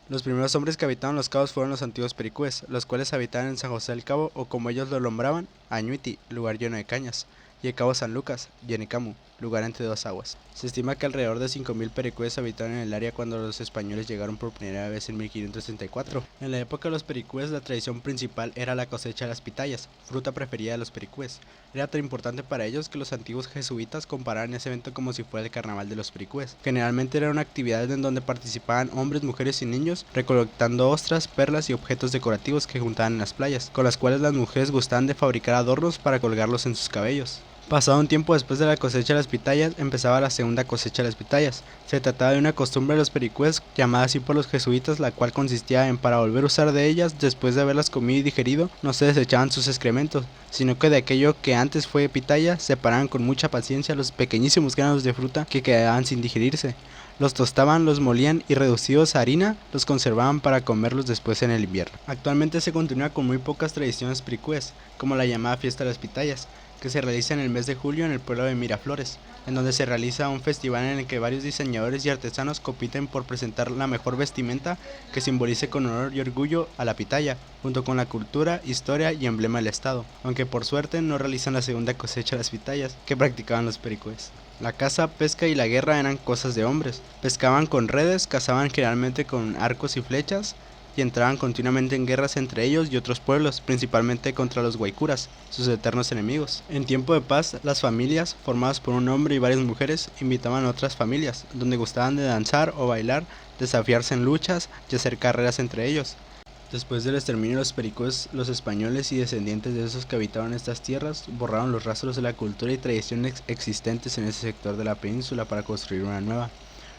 Los primeros hombres que habitaron los cabos fueron los antiguos pericúes, los cuales habitaban en San José del Cabo, o como ellos lo nombraban, Añuiti, lugar lleno de cañas, y el Cabo San Lucas, Yenicamu, lugar entre dos aguas. Se estima que alrededor de 5.000 pericúes habitaban en el área cuando los españoles llegaron por primera vez en 1564. En la época de los pericúes, la tradición principal era la cosecha de las pitayas, fruta preferida de los pericúes. Era tan importante para ellos que los antiguos jesuitas comparaban ese evento como si fuera el carnaval de los pericúes. Generalmente era una actividad en donde participaban hombres, mujeres y niños recolectando ostras, perlas y objetos decorativos que juntaban en las playas, con las cuales las mujeres gustaban de fabricar adornos para colgarlos en sus cabellos. Pasado un tiempo después de la cosecha de las pitayas, empezaba la segunda cosecha de las pitayas. Se trataba de una costumbre de los pericúes, llamada así por los jesuitas, la cual consistía en, para volver a usar de ellas, después de haberlas comido y digerido, no se desechaban sus excrementos, sino que de aquello que antes fue pitaya, separaban con mucha paciencia los pequeñísimos granos de fruta que quedaban sin digerirse. Los tostaban, los molían y reducidos a harina, los conservaban para comerlos después en el invierno. Actualmente se continúa con muy pocas tradiciones pericúes, como la llamada fiesta de las pitayas, que se realiza en el mes de julio en el pueblo de Miraflores, en donde se realiza un festival en el que varios diseñadores y artesanos compiten por presentar la mejor vestimenta que simbolice con honor y orgullo a la pitaya, junto con la cultura, historia y emblema del estado, aunque por suerte no realizan la segunda cosecha de las pitayas que practicaban los pericúes. La caza, pesca y la guerra eran cosas de hombres. Pescaban con redes, cazaban generalmente con arcos y flechas, y entraban continuamente en guerras entre ellos y otros pueblos, principalmente contra los guaycuras, sus eternos enemigos. En tiempo de paz, las familias, formadas por un hombre y varias mujeres, invitaban a otras familias, donde gustaban de danzar o bailar, desafiarse en luchas y hacer carreras entre ellos. Después del exterminio de los pericúes, los españoles y descendientes de esos que habitaban estas tierras borraron los rastros de la cultura y tradiciones existentes en ese sector de la península para construir una nueva,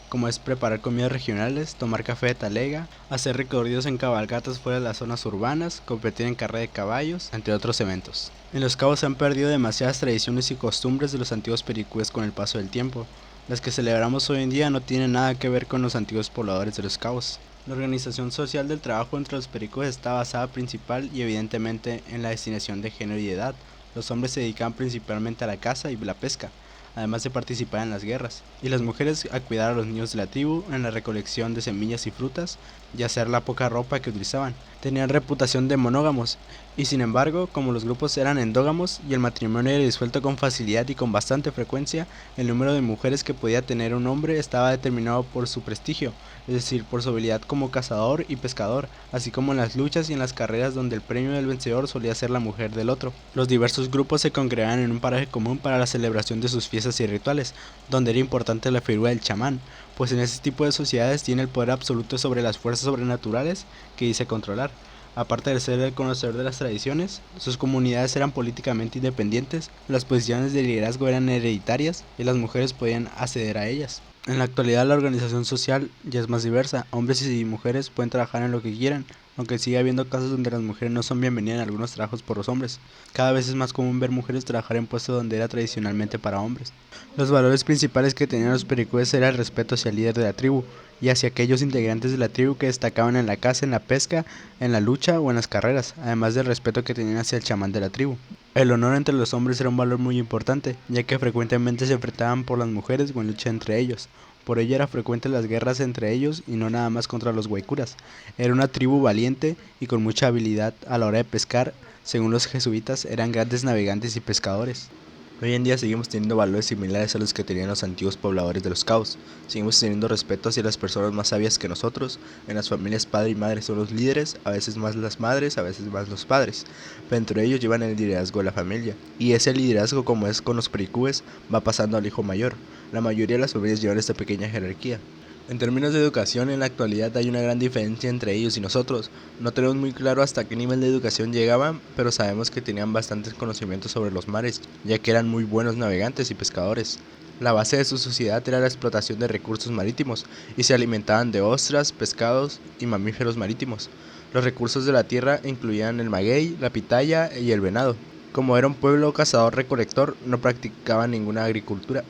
como es preparar comidas regionales, tomar café de talega, hacer recorridos en cabalgatas fuera de las zonas urbanas, competir en carrera de caballos, entre otros eventos. En Los Cabos se han perdido demasiadas tradiciones y costumbres de los antiguos pericúes con el paso del tiempo. Las que celebramos hoy en día no tienen nada que ver con los antiguos pobladores de Los Cabos. La organización social del trabajo entre los pericúes está basada principal y evidentemente en la destinación de género y de edad. Los hombres se dedicaban principalmente a la caza y la pesca, además de participar en las guerras, y las mujeres a cuidar a los niños de la tribu en la recolección de semillas y frutas y hacer la poca ropa que utilizaban. Tenían reputación de monógamos, y sin embargo, como los grupos eran endógamos y el matrimonio era disuelto con facilidad y con bastante frecuencia, el número de mujeres que podía tener un hombre estaba determinado por su prestigio, es decir, por su habilidad como cazador y pescador, así como en las luchas y en las carreras donde el premio del vencedor solía ser la mujer del otro. Los diversos grupos se congregaban en un paraje común para la celebración de sus fiestas y rituales, donde era importante la figura del chamán, pues en ese tipo de sociedades tiene el poder absoluto sobre las fuerzas sobrenaturales que dice controlar. Aparte de ser el conocedor de las tradiciones, sus comunidades eran políticamente independientes, las posiciones de liderazgo eran hereditarias y las mujeres podían acceder a ellas. En la actualidad la organización social ya es más diversa, hombres y mujeres pueden trabajar en lo que quieran, aunque sigue habiendo casos donde las mujeres no son bienvenidas en algunos trabajos por los hombres. Cada vez es más común ver mujeres trabajar en puestos donde era tradicionalmente para hombres. Los valores principales que tenían los pericúes era el respeto hacia el líder de la tribu y hacia aquellos integrantes de la tribu que destacaban en la caza, en la pesca, en la lucha o en las carreras, además del respeto que tenían hacia el chamán de la tribu. El honor entre los hombres era un valor muy importante, ya que frecuentemente se enfrentaban por las mujeres o en lucha entre ellos. Por ello era frecuente las guerras entre ellos y no nada más contra los guaycuras. Era una tribu valiente y con mucha habilidad a la hora de pescar. Según los jesuitas, eran grandes navegantes y pescadores. Hoy en día seguimos teniendo valores similares a los que tenían los antiguos pobladores de Los Cabos. Seguimos teniendo respeto hacia las personas más sabias que nosotros. En las familias padre y madre son los líderes, a veces más las madres, a veces más los padres. Pero entre ellos llevan el liderazgo de la familia. Y ese liderazgo, como es con los pericúes, va pasando al hijo mayor. La mayoría de las familias llevan esta pequeña jerarquía. En términos de educación, en la actualidad hay una gran diferencia entre ellos y nosotros. No tenemos muy claro hasta qué nivel de educación llegaban, pero sabemos que tenían bastantes conocimientos sobre los mares, ya que eran muy buenos navegantes y pescadores. La base de su sociedad era la explotación de recursos marítimos, y se alimentaban de ostras, pescados y mamíferos marítimos. Los recursos de la tierra incluían el maguey, la pitaya y el venado. Como era un pueblo cazador-recolector, no practicaban ninguna agricultura.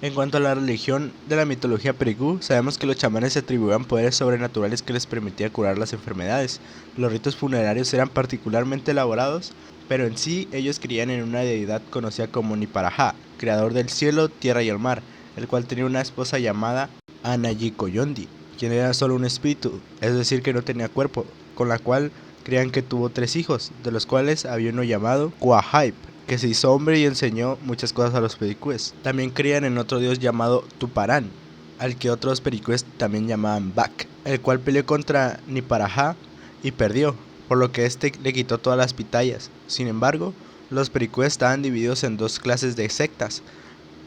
En cuanto a la religión de la mitología pericú, sabemos que los chamanes se atribuían poderes sobrenaturales que les permitían curar las enfermedades. Los ritos funerarios eran particularmente elaborados, pero en sí ellos creían en una deidad conocida como Niparajá, creador del cielo, tierra y el mar, el cual tenía una esposa llamada Anayikoyondi. quien era solo un espíritu, es decir que no tenía cuerpo, con la cual creían que tuvo 3 hijos, de los cuales había uno llamado Quahaip, que se hizo hombre y enseñó muchas cosas a los pericúes. También creían en otro dios llamado Tuparán, al que otros pericúes también llamaban Bak, el cual peleó contra Niparajá y perdió, por lo que este le quitó todas las pitayas. Sin embargo, los pericúes estaban divididos en 2 clases de sectas,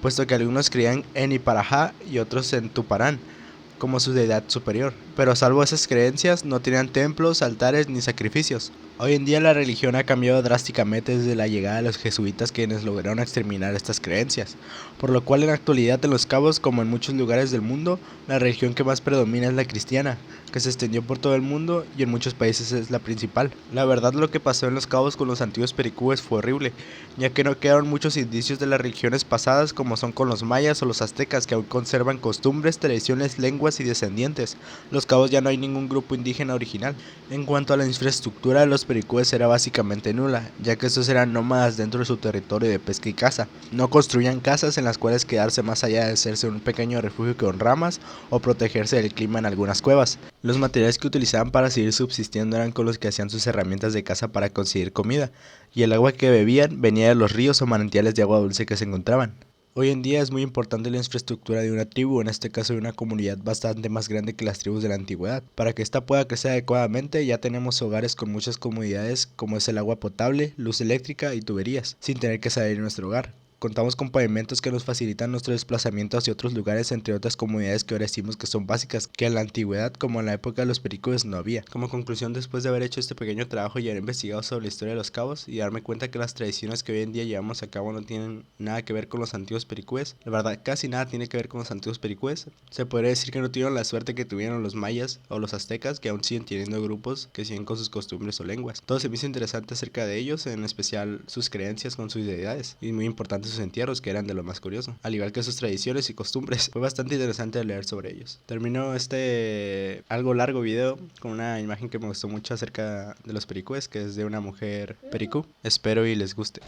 puesto que algunos creían en Niparajá y otros en Tuparán como su deidad superior, pero salvo esas creencias no tenían templos, altares ni sacrificios. Hoy en día la religión ha cambiado drásticamente desde la llegada de los jesuitas, quienes lograron exterminar estas creencias, por lo cual en la actualidad en Los Cabos, como en muchos lugares del mundo, la religión que más predomina es la cristiana, que se extendió por todo el mundo y en muchos países es la principal. La verdad, lo que pasó en Los Cabos con los antiguos pericúes fue horrible, ya que no quedaron muchos indicios de las religiones pasadas como son con los mayas o los aztecas, que aún conservan costumbres, tradiciones, lenguas y descendientes. Los Cabos ya no hay ningún grupo indígena original. En cuanto a la infraestructura de los pericúes era básicamente nula, ya que estos eran nómadas dentro de su territorio de pesca y caza. No construían casas en las cuales quedarse más allá de hacerse un pequeño refugio con ramas o protegerse del clima en algunas cuevas. Los materiales que utilizaban para seguir subsistiendo eran con los que hacían sus herramientas de caza para conseguir comida, y el agua que bebían venía de los ríos o manantiales de agua dulce que se encontraban. Hoy en día es muy importante la infraestructura de una tribu, en este caso de una comunidad bastante más grande que las tribus de la antigüedad. Para que ésta pueda crecer adecuadamente ya tenemos hogares con muchas comodidades como es el agua potable, luz eléctrica y tuberías, sin tener que salir de nuestro hogar. Contamos con pavimentos que nos facilitan nuestro desplazamiento hacia otros lugares, entre otras comunidades que ahora decimos que son básicas, que en la antigüedad, como en la época de los pericúes, no había. Como conclusión, después de haber hecho este pequeño trabajo y haber investigado sobre la historia de Los Cabos y darme cuenta que las tradiciones que hoy en día llevamos a cabo no tienen nada que ver con los antiguos pericúes, la verdad casi nada tiene que ver con los antiguos pericúes, se podría decir que no tuvieron la suerte que tuvieron los mayas o los aztecas, que aún siguen teniendo grupos que siguen con sus costumbres o lenguas. Todo se me hizo interesante acerca de ellos, en especial sus creencias con sus deidades, y muy importante sus entierros, que eran de lo más curioso, al igual que sus tradiciones y costumbres. Fue bastante interesante leer sobre ellos. Termino este algo largo video con una imagen que me gustó mucho acerca de los pericúes, que es de una mujer pericú. Espero y les guste.